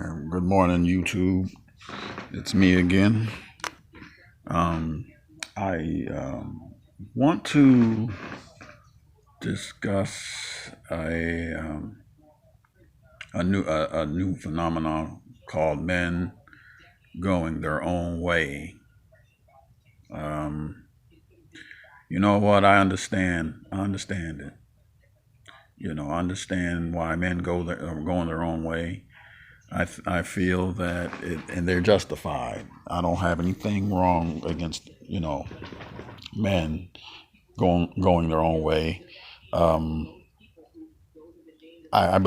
Good morning, YouTube. It's me again. Um, I want to discuss a new phenomenon called men going their own way. Um, you know what? I understand. I understand it. I understand why men are going their own way. I feel that and they're justified. I don't have anything wrong against men going their own way. Um, I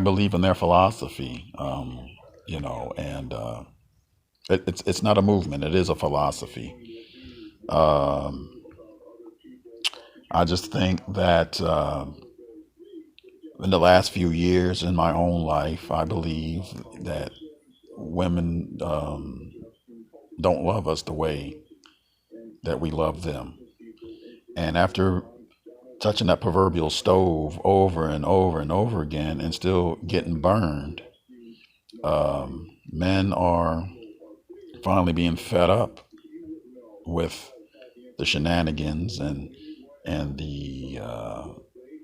believe in their philosophy. And it's not a movement; it is a philosophy. Um, I just think that in the last few years in my own life, I believe that women don't love us the way that we love them. And after touching that proverbial stove over and over and over again and still getting burned, men are finally being fed up with the shenanigans and the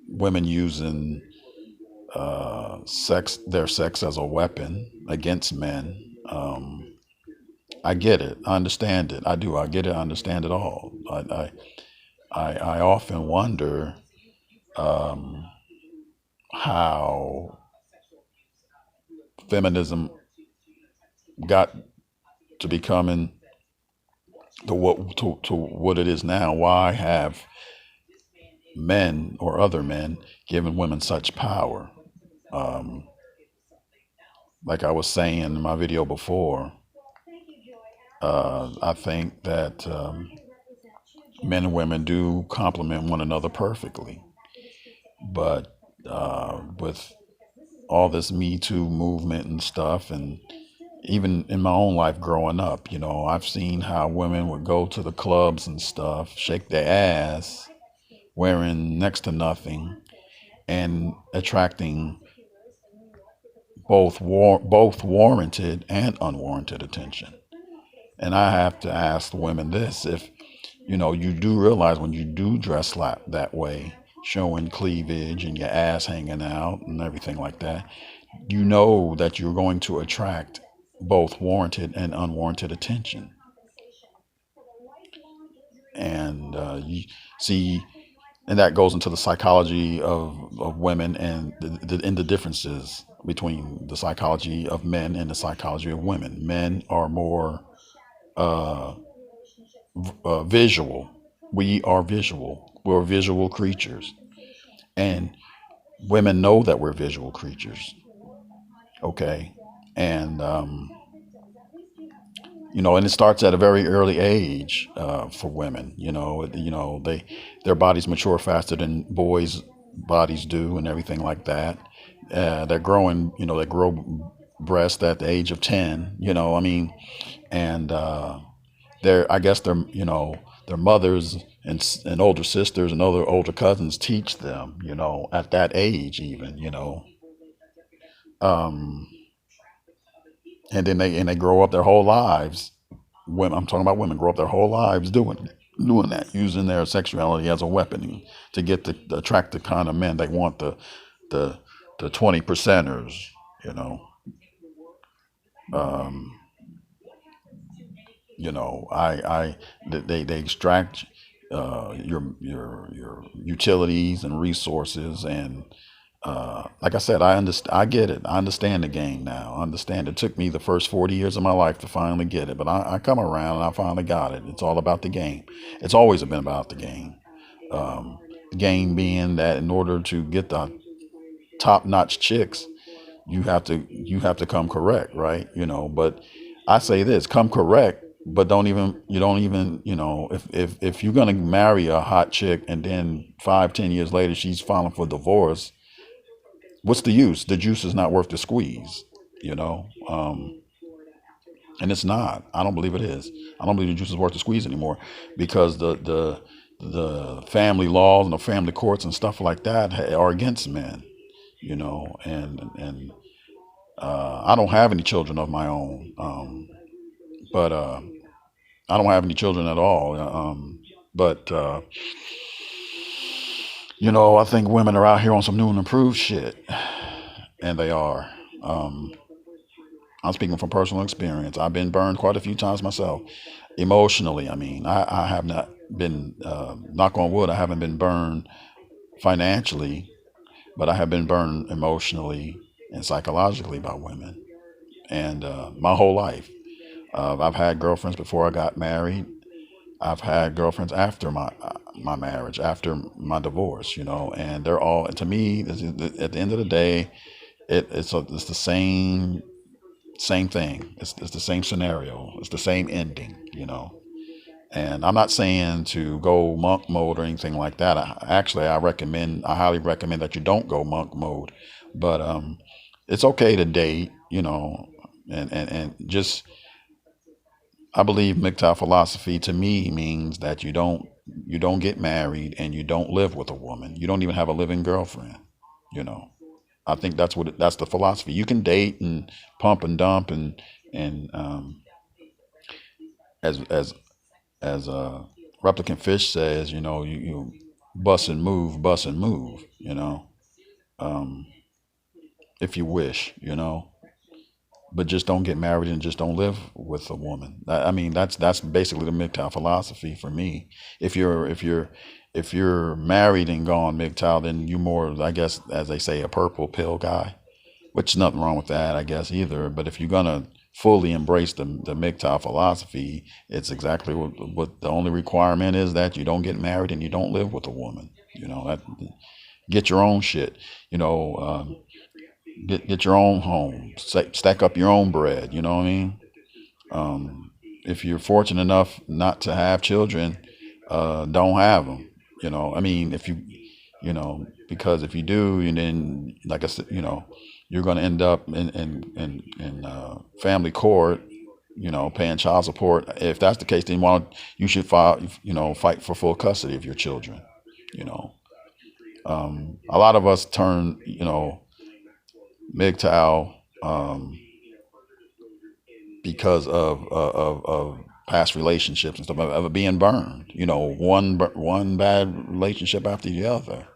women using their sex as a weapon against men. I get it. I understand it. I do. I get it. I understand it all. I often wonder um, how feminism got to becoming to what it is now. Why have men or other men given women such power? Um, like I was saying in my video before, I think that men and women do complement one another perfectly. But with all this Me Too movement and stuff, and even in my own life growing up, I've seen how women would go to the clubs and stuff, shake their ass, wearing next to nothing, and attracting both warranted and unwarranted attention. And I have to ask the women this: if you do realize when you do dress that way, showing cleavage and your ass hanging out and everything like that, you know that you're going to attract both warranted and unwarranted attention. And you see, and that goes into the psychology of women and the differences between the psychology of men and the psychology of women. Men are more uh, visual. We are visual. We're visual creatures. And women know that we're visual creatures. Okay. And, and it starts at a very early age for women. Their bodies mature faster than boys' bodies do, and everything like that. They're growing. They grow breast at the age of 10. I mean, and I guess their mothers and older sisters and other older cousins teach them. At that age, even. Um, and they grow up their whole lives. Women, I'm talking about women, grow up their whole lives doing that, using their sexuality as a weapon to get to attract the kind of men they want, the the 20 percenters. You know, um, they extract your utilities and resources. And like I said, I get it. I understand the game now. I understand it took me the first 40 years of my life to finally get it, but I come around and I finally got it. It's all about the game. It's always been about the game. The game being that in order to get the top-notch chicks, you have to come correct, right? But I say this: come correct, but don't even if you're gonna marry a hot chick and then 5-10 years later she's filing for divorce, what's the use? The juice is not worth the squeeze, you know. And it's not. I don't believe it is. I don't believe the juice is worth the squeeze anymore, because the family laws and the family courts and stuff like that are against men, and I don't have any children of my own, but I don't have any children at all. But I think women are out here on some new and improved shit, and they are. Um, I'm speaking from personal experience. I've been burned quite a few times myself, emotionally. I mean, I have not been, knock on wood, I haven't been burned financially, but I have been burned emotionally and psychologically by women, and my whole life. I've had girlfriends before I got married. I've had girlfriends after my marriage, after my divorce, and they're all, to me, at the end of the day, it's the same thing. It's the same scenario. It's the same ending. And I'm not saying to go monk mode or anything like that. I highly recommend that you don't go monk mode. But it's okay to date, and just, I believe MGTOW philosophy to me means that you don't get married and you don't live with a woman. You don't even have a living girlfriend. You know, I think that's the philosophy. You can date and pump and dump and as as as replicant fish says, you bust and move. Um, if you wish, but just don't get married and just don't live with a woman. I mean, that's basically the MGTOW philosophy for me. If you're married and gone MGTOW, then you're more, I guess, as they say, a purple pill guy, which is nothing wrong with that, I guess, either. But if you're gonna fully embrace the MGTOW philosophy, it's exactly what the only requirement is, that you don't get married and you don't live with a woman. That, get your own shit. You know, get your own home, stack up your own bread. You know what I mean? If you're fortunate enough not to have children, don't have them. I mean, if because if you do, and then, like I said, you're going to end up in family court, paying child support. If that's the case, then you should fight for full custody of your children. You know, a lot of us turn, MGTOW, because of past relationships and stuff, of it being burned. One bad relationship after the other.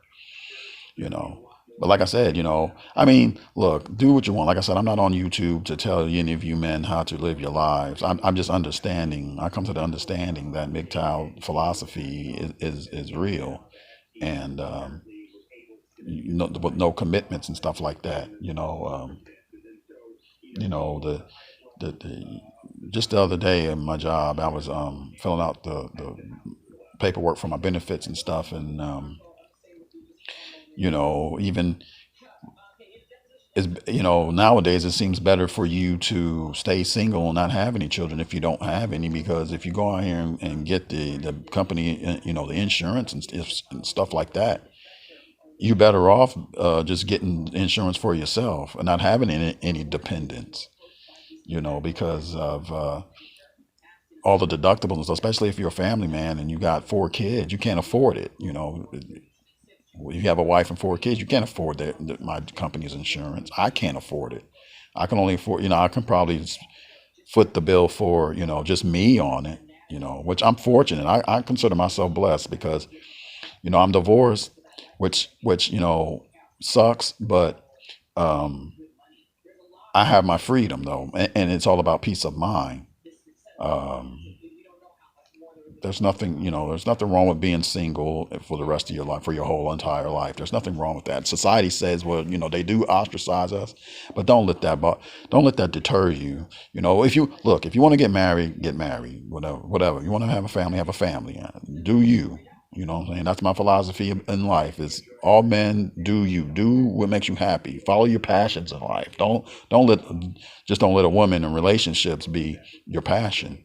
you know. But like I said, I mean, look, do what you want. Like I said, I'm not on YouTube to tell any of you men how to live your lives. I'm just understanding. I come to the understanding that MGTOW philosophy is real, and with no commitments and stuff like that. The just the other day in my job, I was filling out the paperwork for my benefits and stuff, and even is nowadays it seems better for you to stay single and not have any children if you don't have any, because if you go out here and get the company, the insurance and stuff like that, you better off just getting insurance for yourself and not having any dependents, because of all the deductibles, especially if you're a family man and you got 4 kids. You can't afford it. You have a wife and 4 kids, you can't afford my company's insurance. I can't afford it. I can only afford, I can probably foot the bill for, just me on it, which I'm fortunate. I consider myself blessed because, I'm divorced, which, sucks, but um, I have my freedom though. And it's all about peace of mind. Um, there's nothing wrong with being single for the rest of your life, for your whole entire life. There's nothing wrong with that. Society says, well, they do ostracize us, but don't let that deter you. If you want to get married, whatever. You want to have a family. Do you? You know what I'm saying? That's my philosophy in life, is all men, do you. Do what makes you happy. Follow your passions in life. Don't let a woman in relationships be your passion.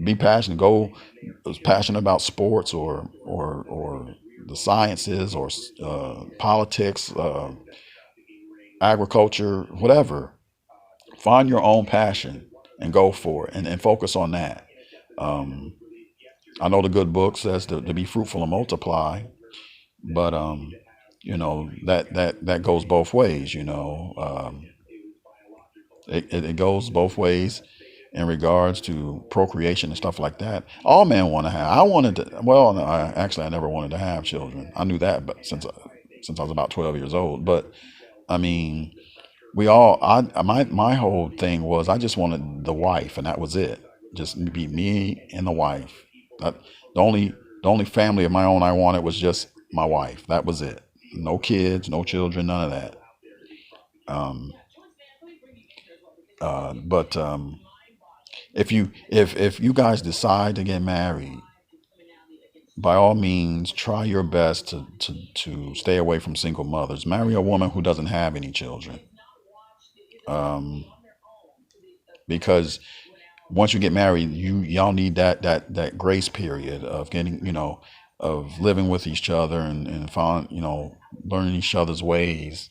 Be passionate. Go passionate about sports or the sciences or politics, agriculture, whatever. Find your own passion and go for it, and focus on that. Um, I know the good book says to be fruitful and multiply, but that goes both ways. It goes both ways in regards to procreation and stuff like that. All men want to have. I wanted to. Well, no, I never wanted to have children. I knew that, but since I was about 12 years old. But I mean, we all. My whole thing was I just wanted the wife, and that was it. Just be me and the wife. That, the only the only family of my own I wanted was just my wife. That was it. No kids, no children, none of that. Um, but if you guys decide to get married, by all means, try your best to stay away from single mothers. Marry a woman who doesn't have any children, um, because once you get married, y'all need that grace period of getting, of living with each other and found, learning each other's ways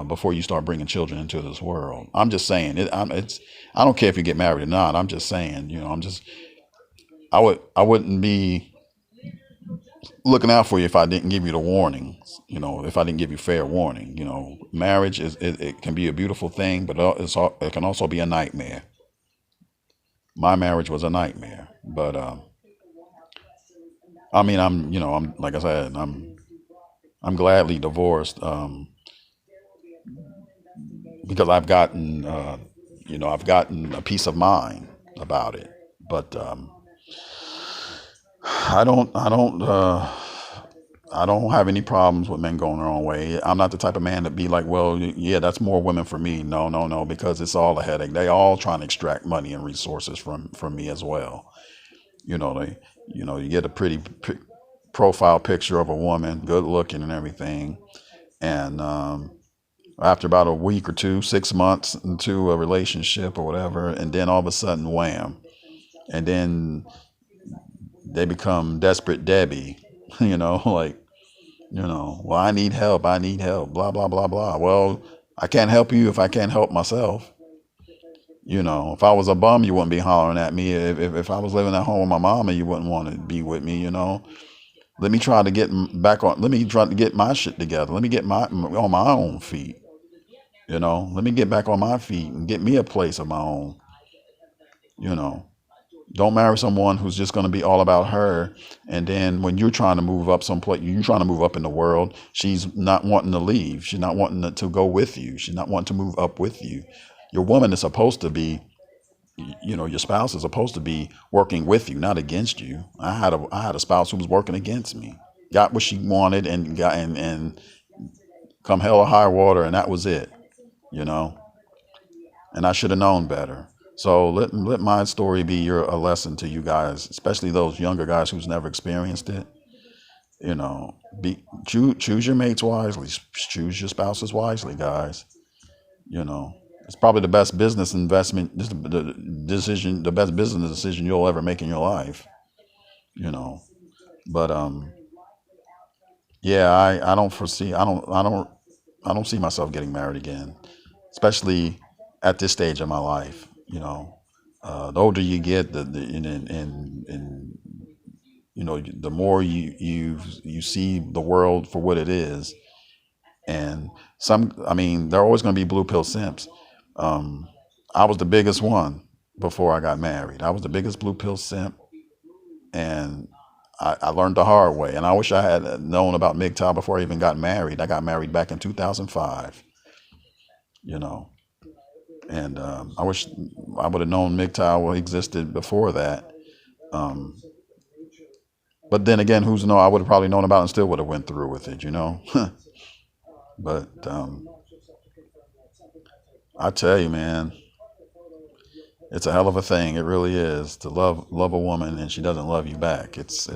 before you start bringing children into this world. I'm just saying it's. I don't care if you get married or not. I'm just saying, I wouldn't be looking out for you if I didn't give you the warnings. If I didn't give you fair warning. Marriage it can be a beautiful thing, but it can also be a nightmare. My marriage was a nightmare, but I mean, I'm like I said, I'm gladly divorced, because I've gotten a peace of mind about it. But I don't have any problems with men going their own way. I'm not the type of man to be like, well, yeah, that's more women for me. No, no, no, because it's all a headache. They all trying to extract money and resources from me as well. They, you get a pretty profile picture of a woman, good looking and everything, and after about a week or two, 6 months into a relationship or whatever, and then all of a sudden, wham, and then they become desperate Debbie, like, well, I need help, blah, blah, blah, blah. Well, I can't help you if I can't help myself. If I was a bum, you wouldn't be hollering at me. If I was living at home with my mama, you wouldn't want to be with me. Let me try to get back on. Let me try to get my shit together. Let me get my on my own feet. Let me get back on my feet and get me a place of my own. You know, don't marry someone who's just going to be all about her. And then when you're trying to move up someplace, you're trying to move up in the world, she's not wanting to leave. She's not wanting to go with you. She's not wanting to move up with you. Your woman is supposed to be, your spouse is supposed to be working with you, not against you. I had a spouse who was working against me, got what she wanted and got, and come hell or high water. And that was it, you know, and I should have known better. So let my story be a lesson to you guys, especially those younger guys who's never experienced it. Choose your mates wisely, choose your spouses wisely, guys. It's probably the best business investment, the best business decision you'll ever make in your life. You know, but yeah, I don't foresee, I don't see myself getting married again, especially at this stage of my life. The older you get, and the more you see the world for what it is. And I mean, there are always going to be blue pill simps. Um, I was the biggest one before I got married. I was the biggest blue pill simp, and I learned the hard way. And I wish I had known about MGTOW before I even got married. I got married back in 2005. You know, and I wish I would have known MGTOW existed before that. Um, but then again, who's to know? I would have probably known about it and still would have went through with it. But I tell you, man, it's a hell of a thing. It really is to love a woman and she doesn't love you back. It's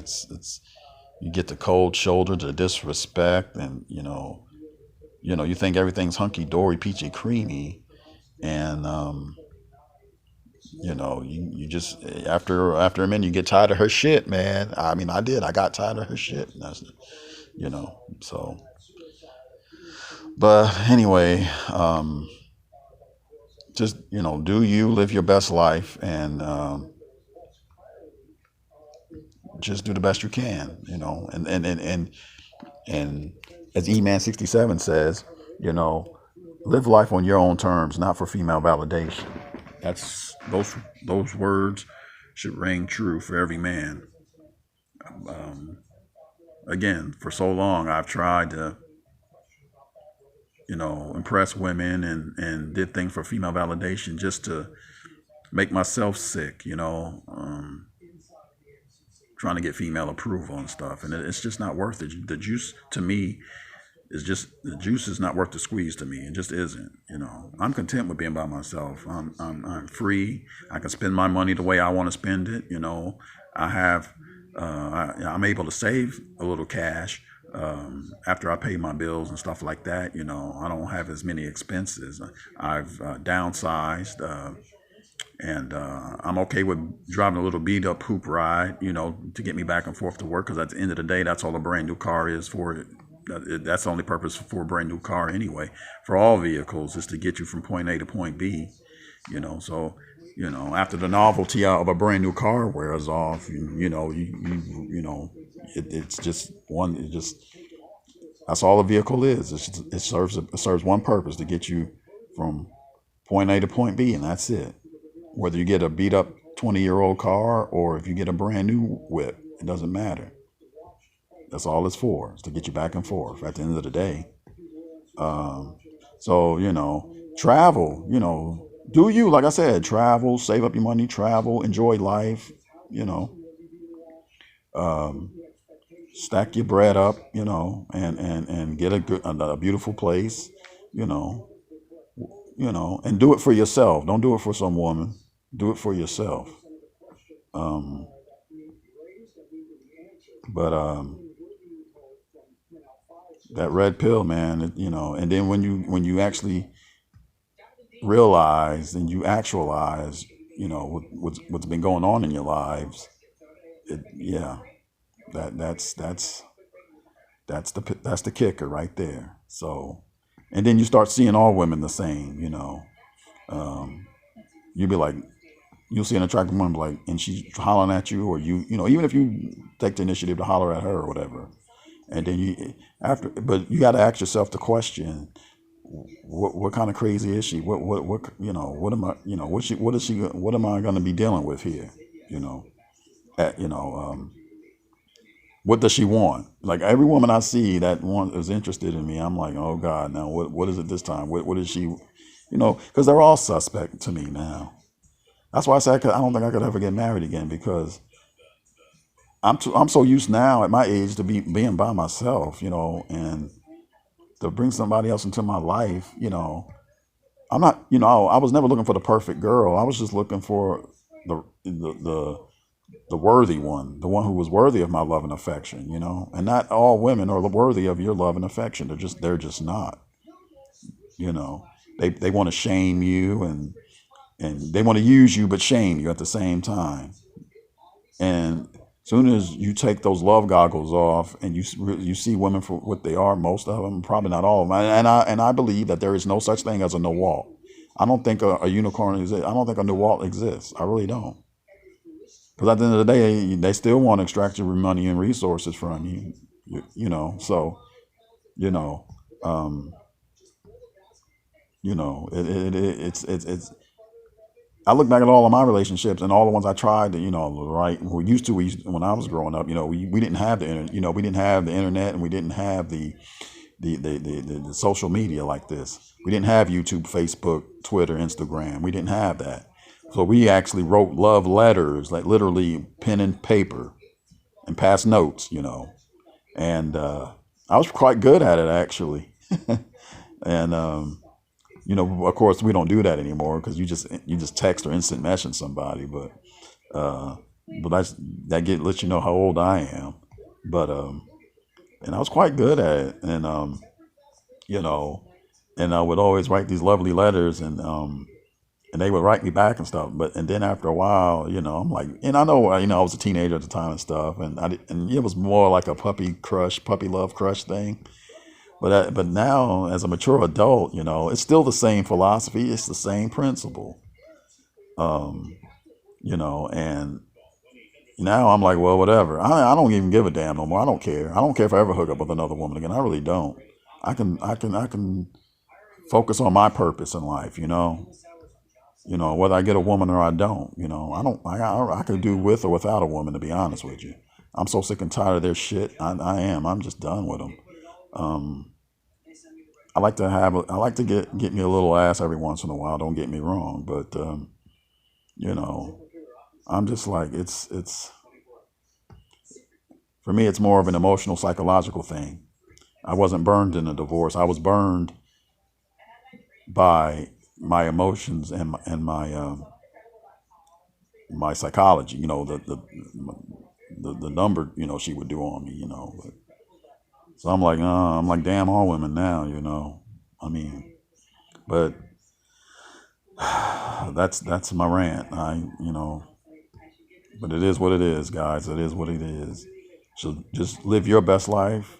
you get the cold shoulder, the disrespect, and you think everything's hunky dory, peachy creamy, and you just after a minute you get tired of her shit, man. I mean, I did. I got tired of her shit. And so. But anyway, just do you live your best life and just do the best you can, and as E-Man 67 says, you know Live life on your own terms, not for female validation. That's those words should ring true for every man. Um, Again, for so long I've tried to, impress women and did things for female validation just to make myself sick, trying to get female approval and stuff. And it's just not worth it. The juice to me is just, the juice is not worth the squeeze to me. It just isn't, I'm content with being by myself. I'm free. I can spend my money the way I want to spend it. I have, I'm able to save a little cash after I pay my bills and stuff like that. I don't have as many expenses. I've downsized, and I'm okay with driving a little beat up hoop ride, to get me back and forth to work. Because at the end of the day, that's all a brand new car is for. That's the only purpose for a brand new car anyway. For all vehicles, is to get you from point A to point B. So after the novelty of a brand new car wears off, it's just one. It just That's all a vehicle is. It serves one purpose, to get you from point A to point B, and that's it. Whether you get a beat up 20-year-old car or if you get a brand new whip, it doesn't matter. That's all it's for, is to get you back and forth at the end of the day. So, travel, do you, like I said, travel, save up your money, travel, enjoy life, um, stack your bread up, and get a beautiful place, you know, and do it for yourself. Don't do it for some woman. Do it for yourself. Um, but that red pill, man, and then when you actually realize and you actualize, what's been going on in your lives, yeah, that's the kicker right there. So, and then you start seeing all women the same, um, you'll be like, you'll see an attractive woman, like, and she's hollering at you, or even if you take the initiative to holler at her or whatever, and then but you got to ask yourself the question: what kind of crazy is she? What am I? What am I going to be dealing with here? You know, at, what does she want? Like, every woman I see that is interested in me, I'm like, oh God, now what is it this time? What is she? Because they're all suspect to me now. That's why I say I don't think I could ever get married again, because I'm so used now at my age to being by myself, and to bring somebody else into my life, I'm not, I was never looking for the perfect girl. I was just looking for the worthy one, the one who was worthy of my love and affection, And not all women are worthy of your love and affection. They're just not, you know. They want to shame you, and they want to use you but shame you at the same time. And as soon as you take those love goggles off and you see women for what they are, most of them, probably not all of them, and I believe that there is no such thing as a no walt. I don't think a unicorn exists. I don't think a no walt exists. I really don't. Because at the end of the day, they still want to extract your money and resources from you. So, you know, um, it's. I look back at all of my relationships and all the ones I tried to, right. When I was growing up, we didn't have the internet, we didn't have the internet, and we didn't have the social media like this. We didn't have YouTube, Facebook, Twitter, Instagram. We didn't have that. So we actually wrote love letters, like literally pen and paper, and passed notes, and I was quite good at it, actually. And of course, we don't do that anymore, because you just text or instant message somebody. Uh, but lets you know how old I am. But and I was quite good at it, and you know, and I would always write these lovely letters, and they would write me back and stuff. And then after a while, I'm like, and I know, I was a teenager at the time and stuff, and it was more like a puppy love crush thing. But now, as a mature adult, it's still the same philosophy. It's the same principle. Um, and now I'm like, well, whatever. I don't even give a damn no more. I don't care. I don't care if I ever hook up with another woman again. I really don't. I can focus on my purpose in life. Whether I get a woman or I don't. I don't. I could do with or without a woman. To be honest with you, I'm so sick and tired of their shit. I am. I'm just done with them. Um, I like to get me a little ass every once in a while. Don't get me wrong, but you know, I'm just like it's for me. It's more of an emotional, psychological thing. I wasn't burned in a divorce. I was burned by my emotions and my psychology. The number she would do on me. So I'm like damn all women now. I mean, but that's my rant. But it is what it is, guys. It is what it is. So just live your best life.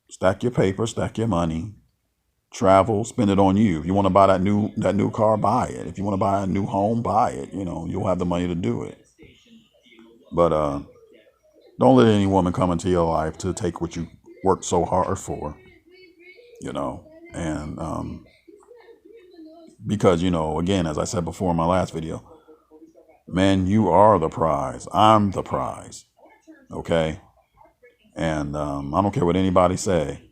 Stack your paper, stack your money, travel, spend it on you. If you want to buy that new car, buy it. If you want to buy a new home, buy it. You'll have the money to do it. But don't let any woman come into your life to take what you worked so hard for. And because again, as I said before in my last video, man, you are the prize. I'm the prize. Okay. And I don't care what anybody say.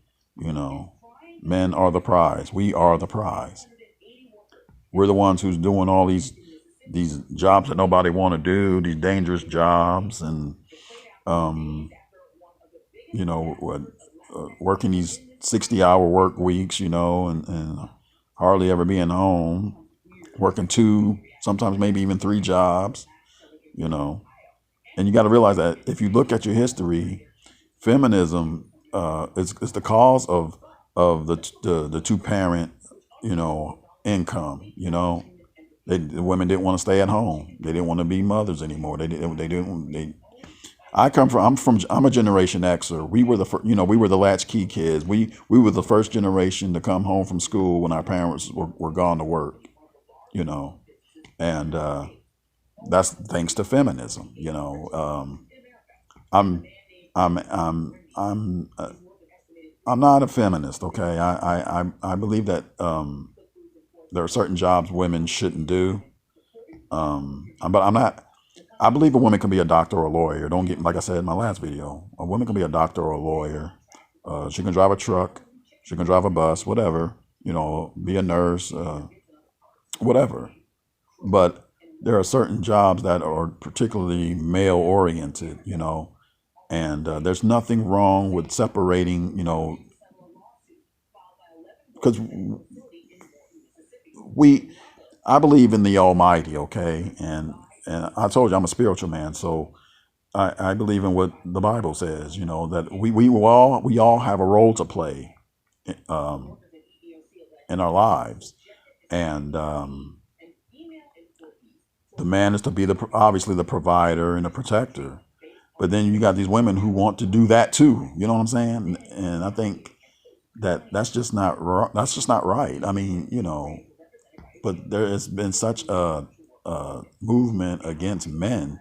Men are the prize. We are the prize. We're the ones who's doing all these jobs that nobody want to do, these dangerous jobs, and um, working these 60-hour work weeks, and hardly ever being home, working two, sometimes maybe even three jobs, you know. And you got to realize that if you look at your history, feminism is the cause of the two parent, income. The women didn't want to stay at home. They didn't want to be mothers anymore. They didn't. They didn't. They. I'm a Generation Xer. We were we were the latchkey kids. We were the first generation to come home from school when our parents were gone to work. You know, and that's thanks to feminism. I'm I'm I'm I'm I'm not a feminist. Okay, I believe that there are certain jobs women shouldn't do. But I'm not. I believe a woman can be a doctor or a lawyer. Don't get like I said in my last video. A woman can be a doctor or a lawyer. She can drive a truck. She can drive a bus. Whatever. Be a nurse. Whatever. But there are certain jobs that are particularly male oriented. And there's nothing wrong with separating. Because we I believe in the Almighty, okay, and I told you I'm a spiritual man, so I believe in what the Bible says, that we all have a role to play um, in our lives, and the man is to be obviously the provider and the protector, but then you got these women who want to do that too. You know what I'm saying? And I think that's just not that's just not right. I mean, but there has been such a movement against men.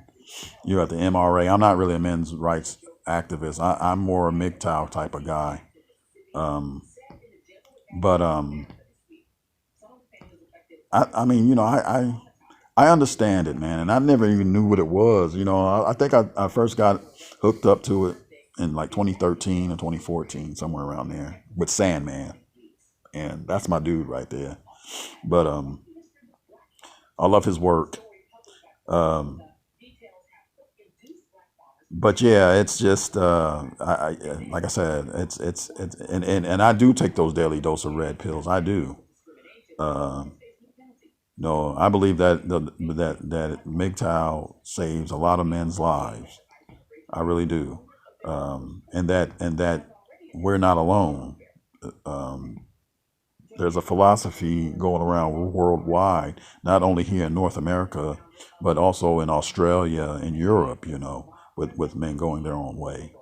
You're at the MRA. I'm not really a men's rights activist. I'm more a MGTOW type of guy. Um, but I mean, I understand it, man, and I never even knew what it was. I think I first got hooked up to it in like 2013 or 2014, somewhere around there, with Sandman, and that's my dude right there. But I love his work. Um, but yeah, it's just like I said, it's and I do take those daily dose of red pills. I do. Um, no, I believe that MGTOW saves a lot of men's lives. I really do, and that we're not alone. Um, there's a philosophy going around worldwide, not only here in North America, but also in Australia and Europe. With men going their own way.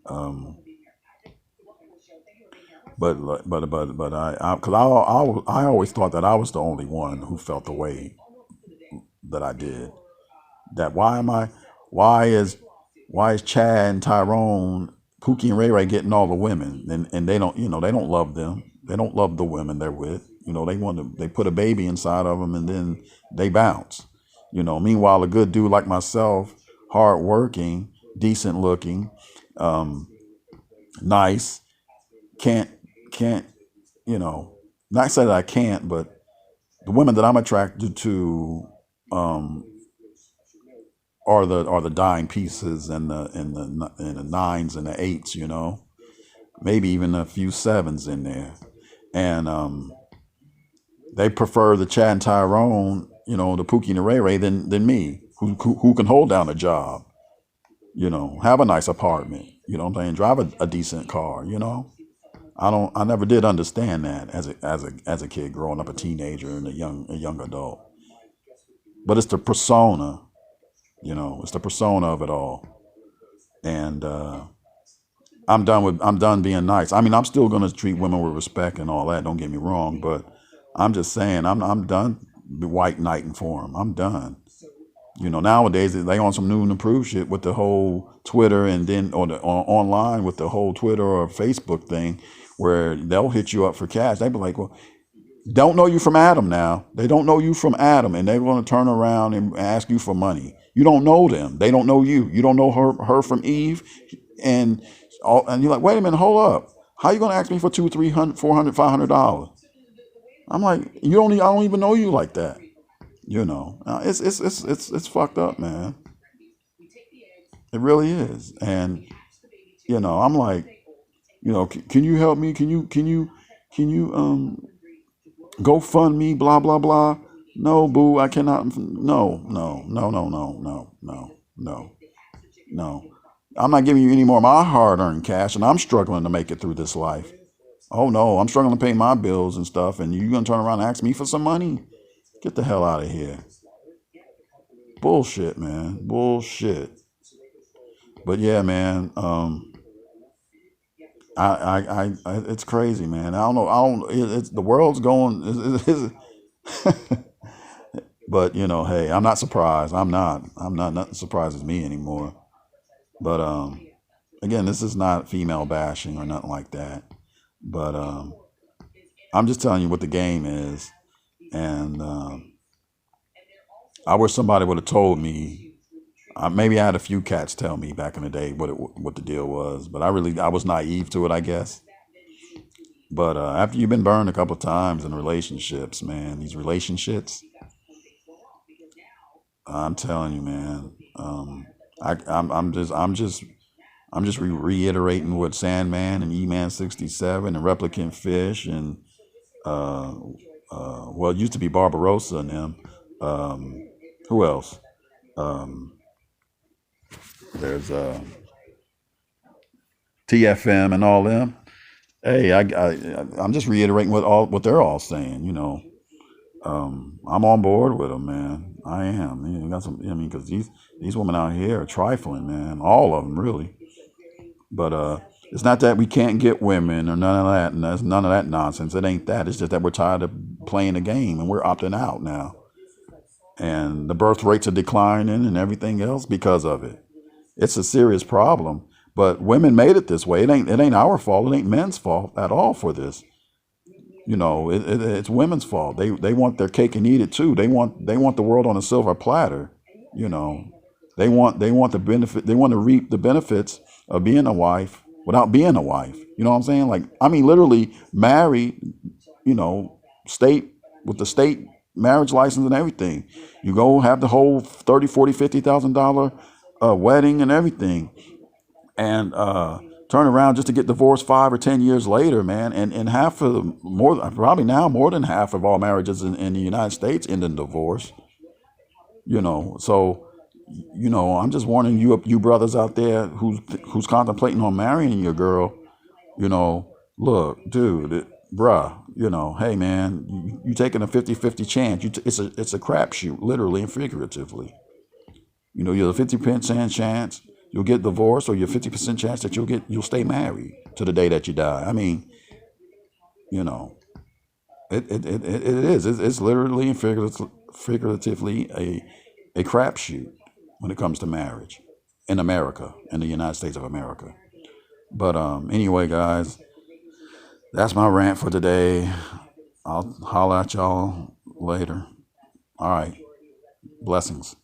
Um, but because I always thought that I was the only one who felt the way that I did. That why am I? Why is Chad and Tyrone? Pookie and Ray Ray getting all the women, and they don't, they don't love them. They don't love the women they're with. They put a baby inside of them and then they bounce. Meanwhile, a good dude like myself, hard working, decent looking, um, nice, can't, you know, not say that I can't, but the women that I'm attracted to um, are the dime pieces and the nines and the eights, maybe even a few sevens in there, and they prefer the Chad and Tyrone, the Pookie and the Ray Ray than me, who can hold down a job, have a nice apartment, what I'm saying, drive a decent car, I never did understand that as a kid growing up, a teenager and a young adult. But it's the persona, it's the persona of it all. And I'm done being nice. I mean, I'm still gonna treat women with respect and all that. Don't get me wrong, but I'm just saying I'm done white knighting for them. I'm done. Nowadays they on some new and improved shit with the whole Twitter, and then or online with the whole Twitter or Facebook thing, where they'll hit you up for cash. They be like, well, don't know you from Adam now. They don't know you from Adam, and they're going to turn around and ask you for money. You don't know them. They don't know you. You don't know her from Eve, and and you're like, wait a minute, hold up. How you going to ask me for $200, $300, $400, $500? I'm like, I don't even know you like that. It's fucked up, man. It really is, and I'm like, can you help me? Can you go fund me, blah, blah, blah. No, boo, I cannot. No, no, no, no, no, no, no, no, no. I'm not giving you any more of my hard earned cash, and I'm struggling to make it through this life. Oh, no, I'm struggling to pay my bills and stuff, and you're going to turn around and ask me for some money? Get the hell out of here. Bullshit, man. Bullshit. But yeah, man. It's crazy, man. I don't know. It's the world's going. But hey, I'm not surprised. I'm not. Nothing surprises me anymore. But again, this is not female bashing or nothing like that. But I'm just telling you what the game is, and I wish somebody would have told me. Maybe I had a few cats tell me back in the day what the deal was, but I was naive to it, I guess. But after you've been burned a couple of times in relationships, man, these relationships, I'm telling you, man. I'm just reiterating what Sandman and E-Man 67 and Replicant Fish and uh, well, it used to be Barbarossa and them. Who else? Um, there's TFM and all them. Hey, I'm just reiterating what they're all saying. I'm on board with them, man. I am. Got some. I mean, because these women out here are trifling, man. All of them, really. But it's not that we can't get women or none of that, and that's none of that nonsense. It ain't that. It's just that we're tired of playing the game and we're opting out now. And the birth rates are declining and everything else because of it. It's a serious problem. But women made it this way. It ain't our fault. It ain't men's fault at all for this. It's women's fault. They want their cake and eat it too. They want the world on a silver platter. You know, they want the benefit. They want to reap the benefits of being a wife without being a wife. You know what I'm saying? Like, I mean, literally married. State with the state marriage license and everything. You go have the whole 30, 40, $50,000 wedding and everything, and turn around just to get divorced 5 or 10 years later, man. And half of the probably now more than half of all marriages in the United States end in divorce. So I'm just warning you brothers out there who's contemplating on marrying your girl. Look, dude, bruh, hey man, you taking a 50-50 chance. It's a crapshoot, literally and figuratively. You're a 50% chance you'll get divorced, or you're 50% chance that you'll stay married to the day that you die. I mean, it is. It's literally and figuratively a crapshoot when it comes to marriage in America, in the United States of America. But anyway, guys, that's my rant for today. I'll holler at y'all later. All right. Blessings.